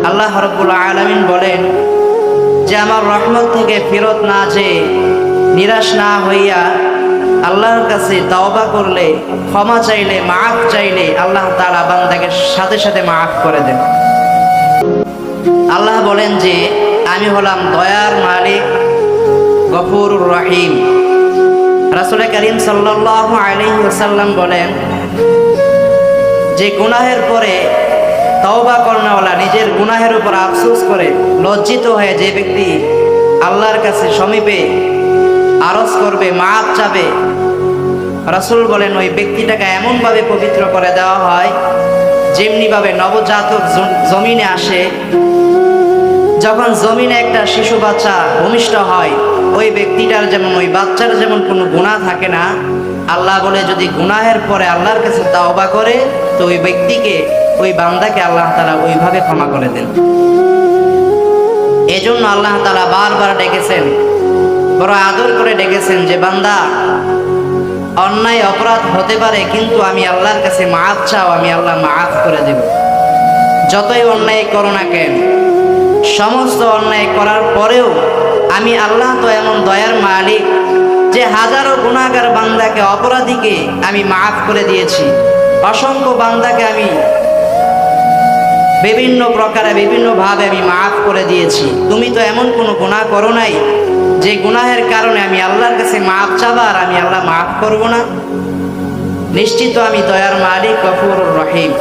আল্লাহ রাব্বুল আলামিন বলেন যে আমার রহমত থেকে ফেরত না যেয়ে নিরাশ না হইয়া আল্লাহর কাছে তওবা করলে, ক্ষমা চাইলে, মাফ চাইলে আল্লাহ তাআলা বান্দাকে সাথে সাথে মাফ করে দেন। আল্লাহ বলেন যে আমি হলাম দয়ার মালিক, গফুরুর রহিম। রাসূল করিম সাল্লাল্লাহু আলাইহি ওয়াসাল্লাম বলেন যে গুনাহের পরে তওবা করানোওয়ালা, নিজের গুনাহের উপর আফসোস করে লজ্জিত হয়ে যে ব্যক্তি আল্লাহর কাছে সমীপে আরজ করবে, মাফ চাবে, রাসূল বলেন ওই ব্যক্তিটাকে এমনভাবে পবিত্র করে দেওয়া হয় যেমনিভাবে নবজাতক জমিনে আসে, যখন জমিনে একটা শিশু বাচ্চা ভূমিষ্ঠ হয়, ওই ব্যক্তিটার যেমন, ওই বাচ্চার যেমন কোনো গুনাহ থাকে না, আল্লাহ বলে যদি গুনাহের পরে আল্লাহর কাছে তওবা করে তো ওই ব্যক্তিকে, ওই বান্দাকে আল্লাহ তাআলা ওইভাবে ক্ষমা করে দেন। এজন্য আল্লাহ তাআলা বারবার ডেকেছেন, বড় আদর করে ডেকেছেন যে বান্দা অন্যায় অপরাধ হতে পারে কিন্তু আমি আল্লাহর কাছে মাফ চাও, আমি আল্লাহ মাফ করে দেব। যতই অন্যায় করো না কেন, সমস্ত অন্যায় করার পরেও আমি আল্লাহ তো এমন দয়ার মালিক যে হাজারো গুনাহগার বান্দাকে, অপরাধীকে আমি মাফ করে দিয়েছি, অসংখ্য বান্দাকে আমি বিভিন্ন প্রকারে বিভিন্নভাবে আমি মাফ করে দিয়েছি। তুমি তো এমন কোনো গুনাহ করো নাই যে গুনাহের কারণে আমি আল্লাহর কাছে মাফ চাবা আর আমি আল্লাহ মাফ করব না। নিশ্চিত আমি দয়ার মালিক, গফুরুর রহিম।